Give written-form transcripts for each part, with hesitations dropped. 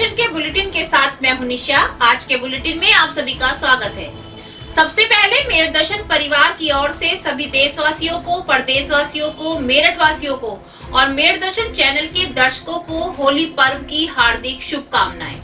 मेयरदर्शन के बुलेटिन के साथ मैं हूं निशा। आज के बुलेटिन में आप सभी का स्वागत है। सबसे पहले मेयरदर्शन परिवार की ओर से सभी देशवासियों को, प्रदेशवासियों को, मेरठ वासियों को और मेयरदर्शन चैनल के दर्शकों को होली पर्व की हार्दिक शुभकामनाएं।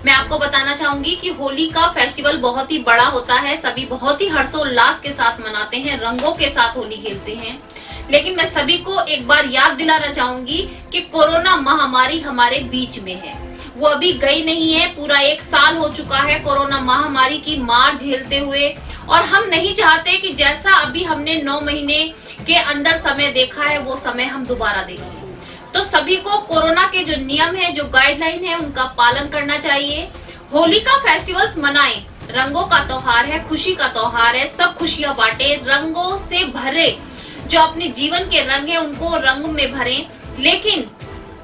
मैं आपको बताना चाहूंगी कि होली का फेस्टिवल बहुत ही बड़ा होता है। सभी बहुत ही हर्षोल्लास के साथ मनाते हैं, रंगों के साथ होली खेलते हैं। लेकिन मैं सभी को एक बार याद दिलाना चाहूंगी कि कोरोना महामारी हमारे बीच में है, वो अभी गई नहीं है। पूरा 1 साल हो चुका है कोरोना महामारी की मार झेलते हुए, और हम नहीं चाहते कि जैसा अभी हमने 9 महीने के अंदर समय देखा है वो समय हम दोबारा देखें। तो सभी को कोरोना के जो नियम है, जो गाइडलाइन है, उनका पालन करना चाहिए। होली का फेस्टिवल्स मनाएं, रंगों का त्योहार है, खुशी का त्योहार है। सब खुशियां बांटे, रंगों से भरे जो अपने जीवन के रंग है उनको रंग में भरें, लेकिन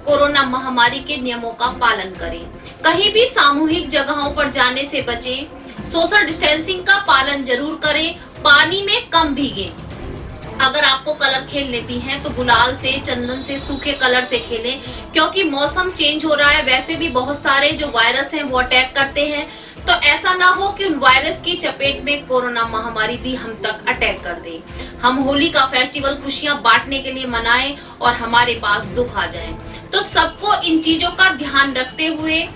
कोरोना महामारी के नियमों का पालन करें। कहीं भी सामूहिक जगहों पर जाने से बचें। सोशल डिस्टेंसिंग का पालन जरूर करें। पानी में कम भीगें। अगर आपको कलर खेलने भी हैं तो गुलाल से, चंदन से, सूखे कलर से खेलें, क्योंकि मौसम चेंज हो रहा है। वैसे भी बहुत सारे जो वायरस हैं वो अटैक करते हैं, तो ऐसा ना हो कि उन वायरस की चपेट में कोरोना महामारी भी हम तक अटैक कर दे। हम होली का फेस्टिवल खुशियां बांटने के लिए मनाएं और हमारे पास दुख आ जाए। तो सबको इन चीजों का ध्यान रखते हुए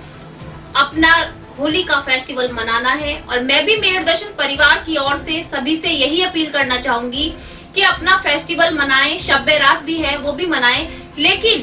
अपना होली का फेस्टिवल मनाना है। और मैं भी मेयरदर्शन परिवार की ओर से सभी से यही अपील करना चाहूंगी कि अपना फेस्टिवल मनाएं। शब-ए रात भी है वो भी मनाएं, लेकिन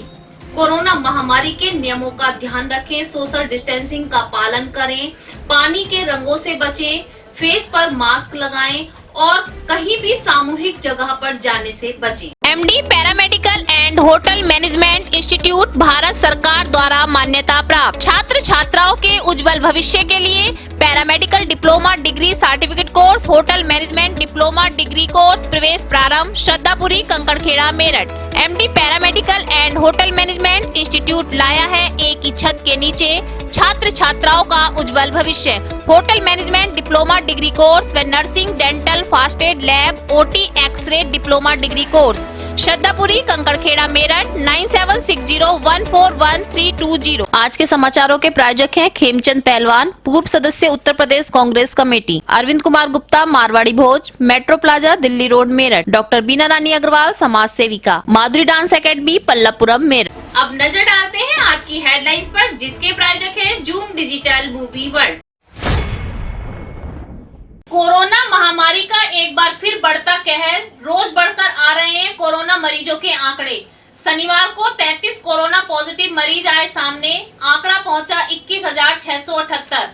कोरोना महामारी के नियमों का ध्यान रखें। सोशल डिस्टेंसिंग का पालन करें, पानी के रंगों से बचें, फेस पर मास्क लगाएं और कहीं भी सामूहिक जगह पर जाने से बचें। MD paramedical and hotel management institute Bharat सरकार द्वारा मान्यता प्राप्त। छात्र छात्राओं के उज्जवल भविष्य के लिए paramedical diploma degree certificate course, hotel management diploma degree course प्रवेश प्रारंभ। Shraddhapuri, Kankarkhera, Meerut. MD paramedical and hotel management institute लाया है एक ही छत के नीचे छात्र छात्राओं का उज्जवल भविष्य। Hotel management diploma degree course व nursing, dental, first aid, lab, OT, x ray diploma degree course. Shraddhapuri, Kankarkhera, Meerut. 9760141320। आज के समाचारों के प्रायोजक हैं खेमचंद पहलवान, पूर्व सदस्य Uttar Pradesh Congress committee. Arvind Kumar Gupta, Marwari Bhoj, metro plaza, Delhi road, Meerut. Doctor Bina Rani Agarwal, समाज सेविका। Madhuri dance academy, Pallavpuram, Meerut. अब नजर डालते हैं आज की हेडलाइंस पर, जिसके प्रायोजक है zoom digital movie world. Corona महामारी का एक बार फिर बढ़ता कहर, रोज बढ़कर आ रहे हैं कोरोना मरीजों के आंकड़े। शनिवार को 33 कोरोना पॉजिटिव मरीज आए सामने, आंकड़ा पहुंचा 21,678।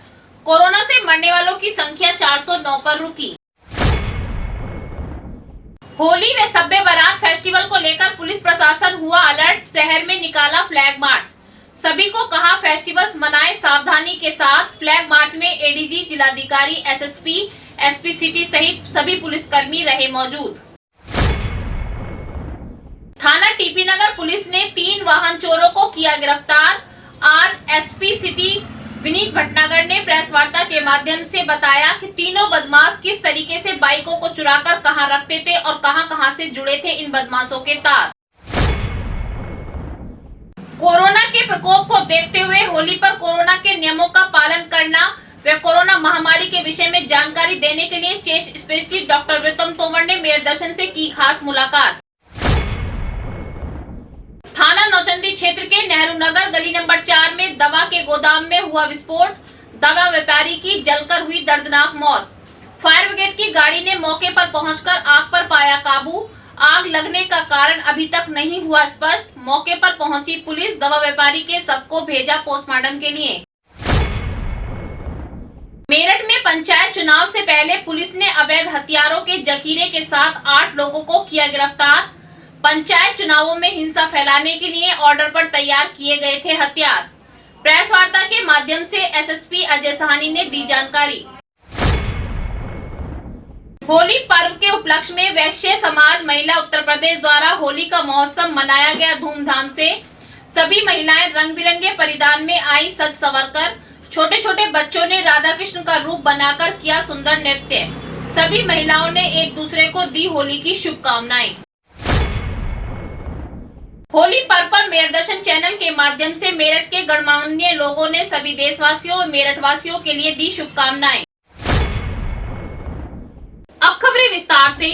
कोरोना से मरने वालों की संख्या 409 पर रुकी। होली व शब-ए बारात फेस्टिवल को लेकर पुलिस प्रशासन हुआ अलर्ट, शहर में निकाला फ्लैग मार्च। सभी को कहा फेस्टिवल्स मनाएं सावधानी के साथ। फ्लैग मार्च में एडीजी, जिलाधिकारी, एसएसपी, एसपी सिटी सहित सभी पुलिसकर्मी रहे मौजूद। थाना टीपी नगर पुलिस ने 3 वाहन चोरों को किया गिरफ्तार। आज एसपी सिटी विनीत भटनागर ने प्रेस वार्ता के माध्यम से बताया कि तीनों बदमाश किस तरीके से बाइकों को चुराकर कहां रखते थे और कहां से जुड़े थे इन बदमाशों के तार। कोरोना के प्रकोप को देखते हुए होली पर कोरोना के नियमों का पालन करना व कोरोना महामारी के विषय में जानकारी देने के लिए chest specialist doctor Vikram Tomar ने मेयरदर्शन से की खास मुलाकात। थाना नौचंदी क्षेत्र के नेहरू नगर गली नंबर 4 में दवा के गोदाम में हुआ विस्फोट। दवा व्यापारी की जलकर हुई दर्दनाक मौत। फायर ब्रिगेड की गाड़ी ने मौके पर पहुंचकर आग पर पाया काबू। आग लगने का कारण अभी तक नहीं हुआ स्पष्ट। मौके पर पहुंची पुलिस दवा व्यापारी के शव को भेजा पोस्टमार्टम के लिए। मेरठ में पंचायत चुनाव से पहले पुलिस ने अवैध हथियारों के जखीरे के साथ 8 लोगों को किया गिरफ्तार। पंचायत चुनावों में हिंसा फैलाने के लिए ऑर्डर पर तैयार किए गए थे हथियार। प्रेस वार्ता के माध्यम से एसएसपी अजय सहानी ने दी जानकारी। होली पर्व के उपलक्ष्य में वैश्य समाज महिला उत्तर प्रदेश द्वारा होली का महोत्सव मनाया गया धूमधाम से। सभी महिलाएं रंग बिरंगे परिधान में आई सज संवरकर। छोटे छोटे बच्चों ने राधा कृष्ण का रूप बनाकर किया सुंदर नृत्य। सभी महिलाओं ने एक दूसरे को दी होली की शुभकामनाएं। होली पर्व पर मेरठ चैनल के माध्यम से मेरठ के गणमान्य लोगों ने सभी देशवासियों और मेरठवासियों के लिए दी शुभकामनाएं। अब खबरें विस्तार से।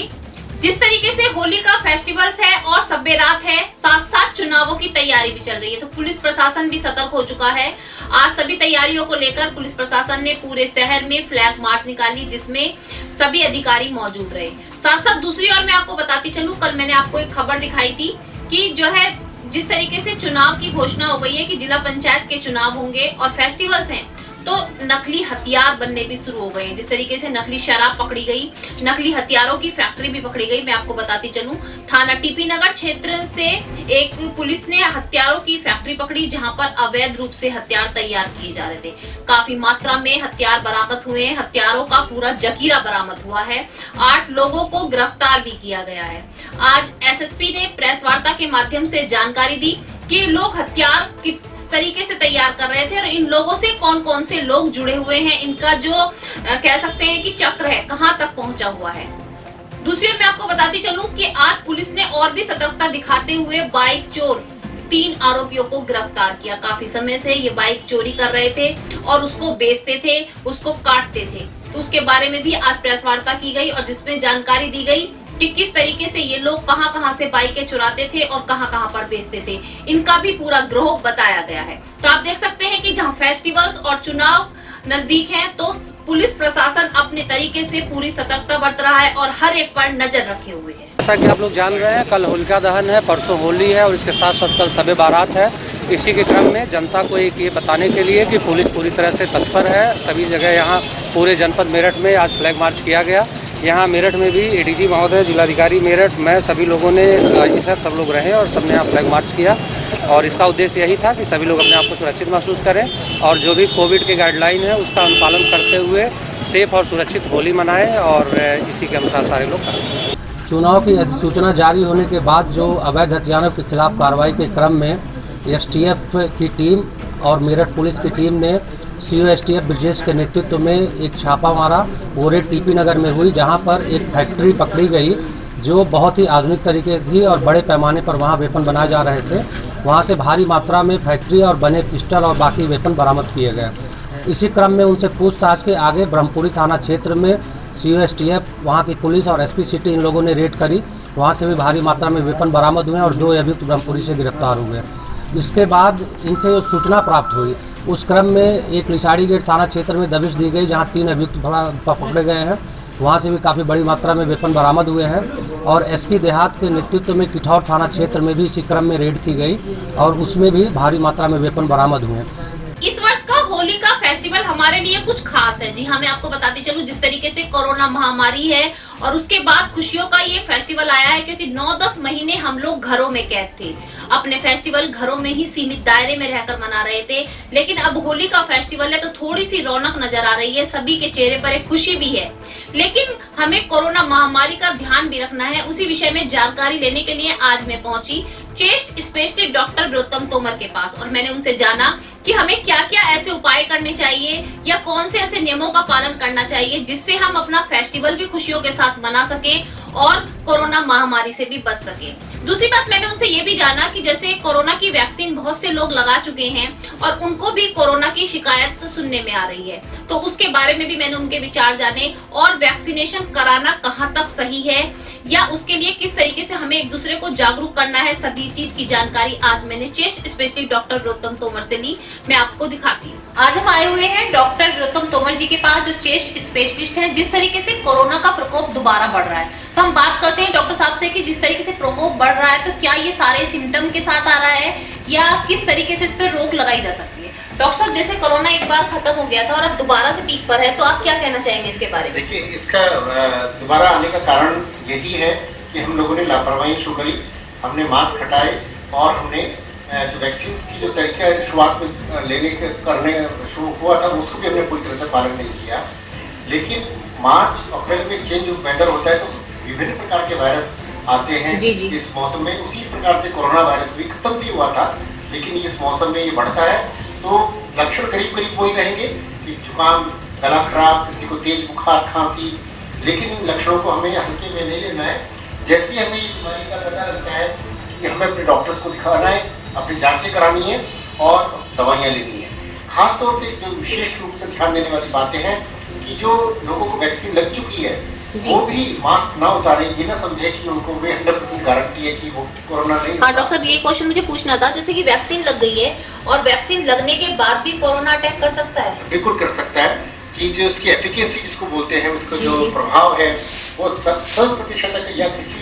जिस तरीके से होली का फेस्टिवल है और सब्बे रात है, साथ साथ चुनावों की तैयारी भी चल रही है, तो पुलिस प्रशासन भी सतर्क हो चुका है। आज सभी तैयारियों को लेकर पुलिस प्रशासन ने पूरे शहर में फ्लैग मार्च निकाली, जिसमें सभी अधिकारी मौजूद रहे। साथ साथ दूसरी ओर मैं आपको बताती चलूं, कल मैंने आपको एक खबर दिखाई थी कि जो है जिस तरीके से चुनाव की घोषणा हो गई है कि जिला पंचायत के चुनाव होंगे और फेस्टिवल्स हैं, तो नकली हथियार बनने भी शुरू हो गए। जिस तरीके से नकली शराब पकड़ी गई, नकली हथियारों की फैक्ट्री भी पकड़ी गई। मैं आपको बताती चलूं, थाना टीपी नगर क्षेत्र से एक पुलिस ने हथियारों की फैक्ट्री पकड़ी, जहां पर अवैध रूप से हथियार तैयार किए जा रहे थे। काफी मात्रा में हथियार बरामद हुए हैं, हथियारों का पूरा जखीरा बरामद हुआ है। 8 लोगों को गिरफ्तार भी किया गया है। आज एसएसपी ने प्रेस वार्ता के माध्यम से जानकारी दी कि लोग हथियार किस तरीके से तैयार कर रहे थे और इन लोगों से कौन कौन से लोग जुड़े हुए हैं, इनका जो कह सकते हैं कि चक्र है कहां तक पहुंचा हुआ है। दूसरी ओर मैं आपको बताती चलूं कि आज पुलिस ने और भी सतर्कता दिखाते हुए बाइक चोर 3 आरोपियों को गिरफ्तार किया। काफी समय से ये बाइक चोरी कर रहे थे और उसको बेचते थे, उसको काटते थे, तो उसके बारे में भी आज प्रेस वार्ता की गई और जिसमें जानकारी दी गई कि किस तरीके से ये लोग कहां-कहां से बाइकें चुराते थे और कहां-कहां पर बेचते थे। इनका भी पूरा गिरोह बताया गया है। तो आप देख सकते हैं कि जहां फेस्टिवल्स और चुनाव नजदीक हैं, तो पुलिस प्रशासन अपने तरीके से पूरी सतर्कता बरत रहा है और हर एक पर नजर रखे हुए है। जैसा कि आप लोग जान रहे हैं, कल होलिका दहन है, परसों होली है और इसके साथ साथ कल शब बारात है। इसी के क्रम में जनता को एक ये बताने के लिए कि पुलिस पूरी तरह से तत्पर है। सभी जगह यहाँ पूरे जनपद मेरठ में आज फ्लैग मार्च किया गया। यहाँ मेरठ में भी एडीजी महोदय, जिलाधिकारी मेरठ, मैं, सभी लोगों ने सब लोग रहे और सबने यहाँ फ्लैग मार्च किया और इसका उद्देश्य यही था कि सभी लोग अपने आप को सुरक्षित महसूस करें और जो भी कोविड के गाइडलाइन है उसका अनुपालन करते हुए सेफ और सुरक्षित होली मनाएं और इसी के अनुसार सारे लोग करें। चुनाव की अधिसूचना जारी होने के बाद जो अवैध हथियारों के खिलाफ कार्रवाई के क्रम में एसटीएफ की टीम और मेरठ पुलिस की टीम ने सीओ एसटीएफ ब्रिजेश के नेतृत्व में एक छापा मारा। वो रेड टीपी नगर में हुई, जहां पर एक फैक्ट्री पकड़ी गई जो बहुत ही आधुनिक तरीके की और बड़े पैमाने पर वहां वेपन बनाए जा रहे थे। वहां से भारी मात्रा में फैक्ट्री और बने पिस्टल और बाकी वेपन बरामद किए गए। इसी क्रम में उनसे पूछताछ के आगे ब्रह्मपुरी थाना क्षेत्र में सीओ एसटीएफ, वहाँ की पुलिस और एसपी सिटी इन लोगों ने रेड करी। वहाँ से भी भारी मात्रा में वेपन बरामद हुए और 2 अभियुक्त ब्रह्मपुरी से गिरफ्तार हुए। इसके बाद इनसे सूचना प्राप्त हुई, उस क्रम में एक लिसाड़ी गेट थाना क्षेत्र में दबिश दी गई, जहाँ 3 अभियुक्त पकड़े गए हैं। वहाँ से भी काफ़ी बड़ी मात्रा में वेपन बरामद हुए हैं और एसपी देहात के नेतृत्व में किठौर थाना क्षेत्र में भी इसी क्रम में रेड की गई और उसमें भी भारी मात्रा में वेपन बरामद हुए। इस वर्ष का होली का फेस्टिवल हमारे लिए कुछ खास है। जी हाँ, मैं आपको बताती चलूं, जिस तरीके से कोरोना महामारी है और उसके बाद खुशियों का ये फेस्टिवल आया है, क्योंकि 9-10 महीने हम लोग घरों में कैद थे, अपने फेस्टिवल घरों में ही सीमित दायरे में रहकर मना रहे थे। लेकिन अब होली का फेस्टिवल है तो थोड़ी सी रौनक नजर आ रही है, सभी के चेहरे पर एक खुशी भी है। लेकिन हमें कोरोना महामारी का ध्यान भी रखना है। उसी विषय में जानकारी लेने के लिए आज मैं पहुंची chest specialist doctor viruttam Tomar के पास और मैंने उनसे जाना कि हमें क्या क्या ऐसे उपाय करने चाहिए या कौन से ऐसे नियमों का पालन करना चाहिए जिससे हम अपना फेस्टिवल भी खुशियों के साथ मना सके और कोरोना महामारी से भी बच सके। दूसरी बात, मैंने उनसे ये भी जाना कि जैसे कोरोना की वैक्सीन बहुत से लोग लगा चुके हैं और उनको भी कोरोना की शिकायत सुनने में आ रही है, तो उसके बारे में भी मैंने उनके विचार जाने और वैक्सीनेशन कराना कहाँ तक सही है या उसके लिए किस तरीके से हमें एक दूसरे को जागरूक करना है, सभी चीज की जानकारी आज मैंने chest specialist doctor viruttam Tomar से ली। मैं आपको दिखाती हूँ। आज हम आए हुए हैं डॉक्टर विरुत्तम तोमर जी के पास, जो चेस्ट स्पेशलिस्ट हैं। जिस तरीके से कोरोना का प्रकोप दोबारा बढ़ रहा है, तो हम बात करते हैं डॉक्टर साहब से कि जिस तरीके से प्रकोप बढ़ रहा है, तो क्या ये सारे सिम्टम के साथ आ रहा है या किस तरीके से इस पर रोक लगाई जा सकती है? डॉक्टर साहब, जैसे कोरोना एक बार खत्म हो गया था और अब दोबारा से पीक पर है, तो आप क्या कहना चाहेंगे इसके बारे में? देखिए, इसका दोबारा आने का कारण यही है कि हम लोगों ने लापरवाही शुरू करी, हमने मास्क हटाए और हमने जो वैक्सीन की जो तरीका शुरुआत में करने शुरू हुआ था उसको भी हमने पूरी तरह से पालन नहीं किया। लेकिन मार्च अप्रैल में चेंज वेदर होता है तो विभिन्न प्रकार के वायरस आते हैं। जी जी। इस मौसम में उसी प्रकार से कोरोना वायरस भी खत्म भी हुआ था, लेकिन इस मौसम में ये बढ़ता है तो लक्षण करीब करीब वही रहेंगे कि जुकाम, गला खराब, किसी को तेज बुखार, खांसी, लेकिन इन लक्षणों को हमें हल्के में नहीं लेना है। जैसे हमें बीमारी का पता लगता है कि हमें अपने डॉक्टर्स को दिखाना है, अपनी जांचें करानी है और दवाइयाँ लेनी है। खास तौर से जो विशेष रूप से ध्यान देने वाली बातें हैं कि जो लोगों को वैक्सीन लग चुकी है वो भी मास्क ना उतारें, ये ना समझे कि उनको 100% गारंटी है कि वो कोरोना नहीं। हाँ डॉक्टर साहब, ये क्वेश्चन मुझे पूछना था, जैसे कि वैक्सीन लग गई है और वैक्सीन लगने के बाद भी कोरोना अटैक कर सकता है? बिल्कुल कर सकता है कि जो उसकी एफिकेसी जिसको बोलते हैं, उसका जो प्रभाव है वो 70% तक या किसी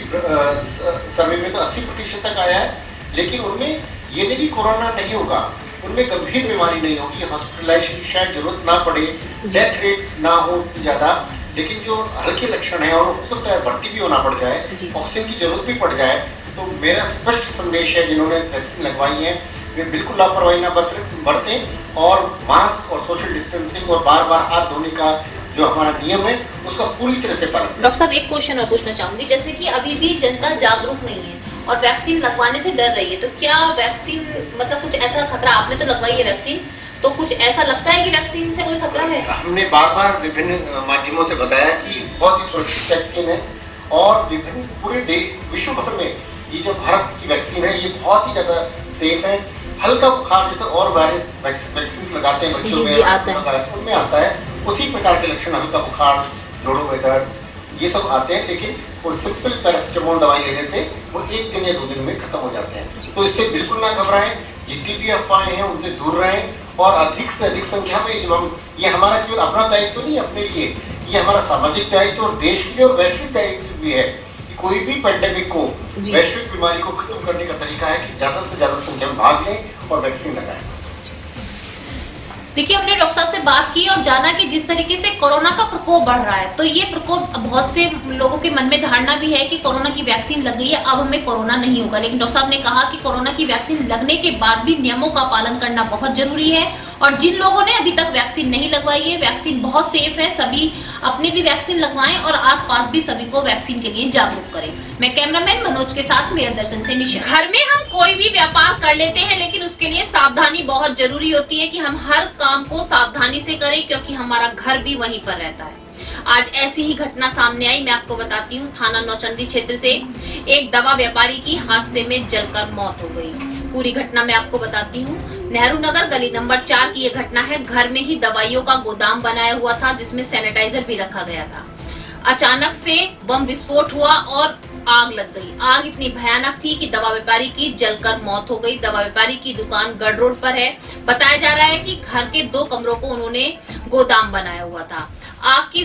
समय में तो 80% तक आया है। लेकिन उनमें ये नहीं कि कोरोना नहीं होगा, उनमें गंभीर बीमारी नहीं होगी, हॉस्पिटलाइजेशन की शायद जरूरत ना पड़े, डेथ रेट्स ना हो ज़्यादा, लेकिन जो हल्के लक्षण है और हो सकता है भर्ती भी होना पड़ जाए, ऑक्सीजन की जरूरत भी पड़ जाए। तो मेरा स्पष्ट संदेश है जिन्होंने वैक्सीन लगवाई है वे बिल्कुल लापरवाही ना बरतें और मास्क और सोशल डिस्टेंसिंग और बार बार हाथ धोने का जो हमारा नियम है उसका पूरी तरह से पालन। डॉक्टर साहब, एक क्वेश्चन और पूछना चाहूंगी, जैसे कि अभी भी जनता जागरूक नहीं है और वैक्सीन लगवाने से डर रही है, तो क्या वैक्सीन मतलब कुछ ऐसा खतरा, आपने तो लगवाई है वैक्सीन, तो कुछ ऐसा लगता है कि वैक्सीन से कोई खतरा है? हमने बार बार विभिन्न माध्यमों से बताया कि बहुत ही सुरक्षित वैक्सीन है और विभिन्न पूरे विश्व भर में ये जो भारत की वैक्सीन है ये बहुत ही ज़्यादा सेफ है। हल्का बुखार जैसे और वायरस वैक्सीन लगाते हैं बच्चों में उनमें आता है, उसी प्रकार के लक्षण हल्का बुखार, जोड़ों में दर्द, ये सब आते हैं, लेकिन कोई सिंपल पैरासिटामोल दवाई लेने से वो 1 दिन या 2 दिन में खत्म हो जाते हैं। तो इससे बिल्कुल ना घबराएं, जितनी भी अफवाहें हैं उनसे दूर रहें और अधिक से अधिक संख्या में ये हमारा केवल अपना दायित्व नहीं अपने लिए, ये हमारा सामाजिक दायित्व और देश के लिए और वैश्विक दायित्व भी है कि कोई भी पेंडेमिक को, वैश्विक बीमारी को खत्म करने का तरीका है कि ज़्यादा से ज़्यादा संख्या में भाग लें और वैक्सीन लगाएं। देखिए, हमने डॉक्टर साहब से बात की और जाना कि जिस तरीके से कोरोना का प्रकोप बढ़ रहा है, तो ये प्रकोप बहुत से लोगों के मन में धारणा भी है कि कोरोना की वैक्सीन लग गई है, अब हमें कोरोना नहीं होगा। लेकिन डॉक्टर साहब ने कहा कि कोरोना की वैक्सीन लगने के बाद भी नियमों का पालन करना बहुत जरूरी है और जिन लोगों ने अभी तक वैक्सीन नहीं लगवाई है, वैक्सीन बहुत सेफ है, सभी अपने भी वैक्सीन लगवाएं और आसपास भी सभी को वैक्सीन के लिए जागरूक करें। मैं कैमरामैन मनोज के साथ मेयर दर्शन से निशा। घर में हम कोई भी व्यापार कर लेते हैं, लेकिन उसके लिए सावधानी बहुत जरूरी होती है कि हम हर काम को सावधानी से करें, क्योंकि हमारा घर भी वहीं पर रहता है। आज ऐसी ही घटना सामने आई, मैं आपको बताती हूँ। थाना नौचंदी क्षेत्र से एक दवा व्यापारी की हादसे में जलकर मौत हो गई। पूरी घटना मैं आपको बताती हूँ। नेहरू नगर गली नंबर 4 की ये घटना है। घर में ही दवाइयों का गोदाम बनाया हुआ था जिसमें सैनिटाइजर भी रखा गया था। अचानक से बम विस्फोट हुआ और आग लग गई। आग इतनी भयानक थी कि दवा व्यापारी की जलकर मौत हो गई। दवा व्यापारी की दुकान गढ़ रोड पर है। बताया जा रहा है कि घर के 2 कमरों को उन्होंने गोदाम बनाया हुआ था। आग की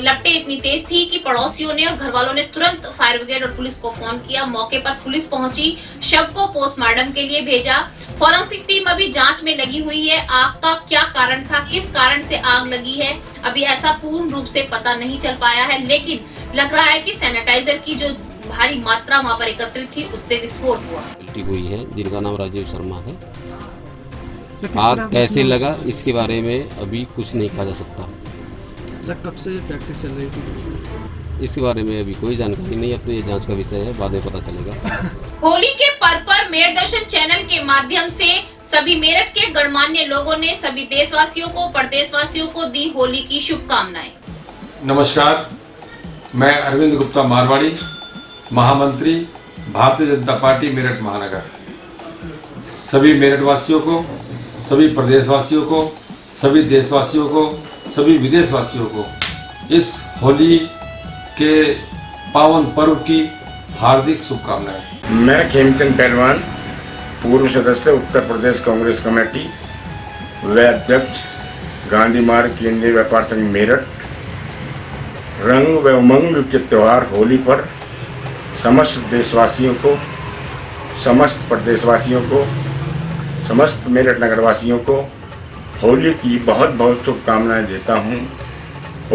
लपटें इतनी तेज थी कि पड़ोसियों ने और घर वालों ने तुरंत फायर ब्रिगेड और पुलिस को फोन किया। मौके पर पुलिस पहुंची, शव को पोस्टमार्टम के लिए भेजा। फॉरेंसिक टीम अभी जांच में लगी हुई है। आग का क्या कारण था, किस कारण से आग लगी है, अभी ऐसा पूर्ण रूप से पता नहीं चल पाया है, लेकिन लग रहा है कि सैनिटाइजर की जो भारी मात्रा वहां पर एकत्रित थी उससे विस्फोट हुआ। हुई है जिनका नाम राजीव शर्मा है। आग कैसे लगा इसके बारे में अभी कुछ नहीं कहा जा सकता। कब से ये प्रैक्टिस चल रही थी इसके बारे में अभी कोई जानकारी नहीं, अब तो ये जांच का विषय है, बाद में पता चलेगा। होली के पर्व पर मेयर दर्शन चैनल के माध्यम से सभी मेरठ के गणमान्य लोगों ने सभी देशवासियों को, प्रदेशवासियों को दी होली की शुभकामनाएं। नमस्कार, मैं अरविंद गुप्ता मारवाड़ी, महामंत्री भारतीय जनता पार्टी मेरठ महानगर। सभी मेरठ वासियों को, सभी प्रदेशवासियों को, सभी देशवासियों को, सभी विदेशवासियों को इस होली के पावन पर्व की हार्दिक शुभकामनाएं। मैं खेमचंद पहलवान, पूर्व सदस्य उत्तर प्रदेश कांग्रेस कमेटी व अध्यक्ष गांधी मार्ग केंद्रीय व्यापार संघ मेरठ, रंग व उमंग के त्यौहार होली पर समस्त देशवासियों को, समस्त प्रदेशवासियों को, समस्त मेरठ नगरवासियों को होली की बहुत बहुत शुभकामनाएं देता हूं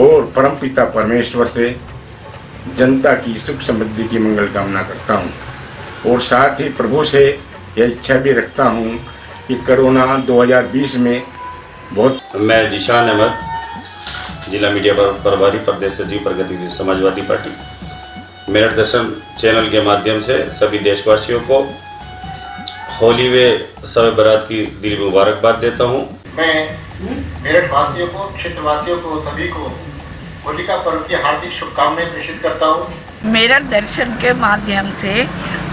और परमपिता परमेश्वर से जनता की सुख समृद्धि की मंगल कामना करता हूं और साथ ही प्रभु से यह इच्छा भी रखता हूं कि कोरोना 2020 में बहुत। मैं जिशान अहमद, जिला मीडिया प्रभारी, प्रदेश सचिव प्रगतिशील समाजवादी पार्टी। मेरठ दर्शन चैनल के माध्यम से सभी देशवासियों को होली व शब बारात की दिल मुबारकबाद देता हूं। मैं मेरठ वासियों को, क्षेत्रवासियों को, सभी को होलिका पर्व की हार्दिक शुभकामनाएं प्रेषित करता हूं। मेरठ दर्शन के माध्यम से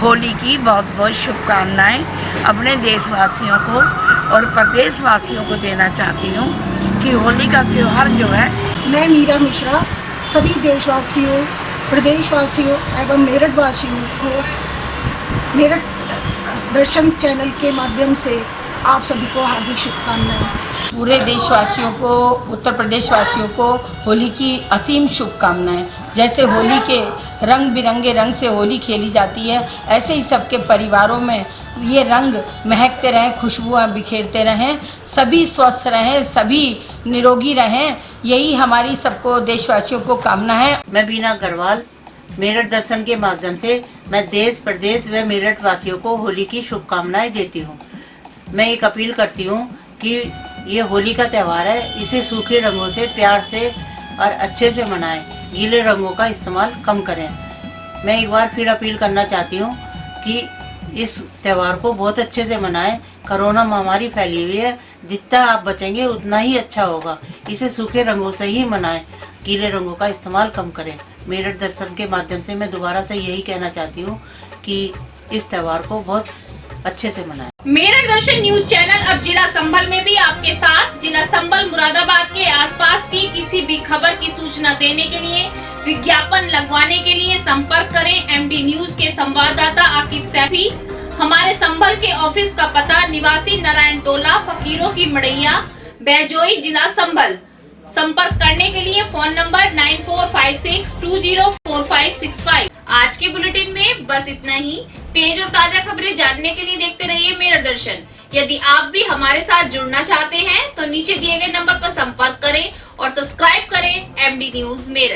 होली की बहुत बहुत शुभकामनाएं अपने देशवासियों को और प्रदेशवासियों को देना चाहती हूँ कि होली का त्यौहार जो है। मैं मीरा मिश्रा सभी देशवासियों, प्रदेशवासियों एवं मेरठ वासियों को मेरठ दर्शन चैनल के माध्यम से आप सभी को हार्दिक शुभकामनाएं। पूरे देशवासियों को, उत्तर प्रदेश वासियों को होली की असीम शुभकामनाएं। जैसे होली के रंग बिरंगे रंग से होली खेली जाती है, ऐसे ही सबके परिवारों में ये रंग महकते रहें, खुशबुआं बिखेरते रहें, सभी स्वस्थ रहें, सभी निरोगी रहें, यही हमारी सबको देशवासियों को कामना है। मैं बीना अग्रवाल मेरठ दर्शन के माध्यम से मैं देश प्रदेश व मेरठ वासियों को होली की शुभकामनाएं देती हूँ। मैं एक अपील करती हूँ कि ये होली का त्यौहार है, इसे सूखे रंगों से प्यार से और अच्छे से मनाएं, गीले रंगों का इस्तेमाल कम करें। मैं एक बार फिर अपील करना चाहती हूँ कि इस त्यौहार को बहुत अच्छे से मनाएं। कोरोना महामारी फैली हुई है, जितना आप बचेंगे उतना ही अच्छा होगा। इसे सूखे रंगों से ही मनाएं, गीले रंगों का इस्तेमाल कम करें। मेरठ दर्शन के माध्यम से मैं दोबारा से यही कहना चाहती हूँ कि इस त्यौहार को बहुत अच्छे से मनाएं। मेरठ दर्शन न्यूज चैनल अब जिला संभल में भी आपके साथ। जिला संभल मुरादाबाद के आसपास की किसी भी खबर की सूचना देने के लिए, विज्ञापन लगवाने के लिए संपर्क करें एमडी न्यूज के संवाददाता आकिब सैफी। हमारे संभल के ऑफिस का पता निवासी नारायण टोला, फकीरों की मड़ैया, बैजोई, जिला संभल। संपर्क करने के लिए फोन नंबर 9456204565। आज के बुलेटिन में बस इतना ही। तेज और ताजा खबरें जानने के लिए देखते रहिए मेरठ दर्शन। यदि आप भी हमारे साथ जुड़ना चाहते हैं तो नीचे दिए गए नंबर पर संपर्क करें और सब्सक्राइब करें एमडी न्यूज मेरठ।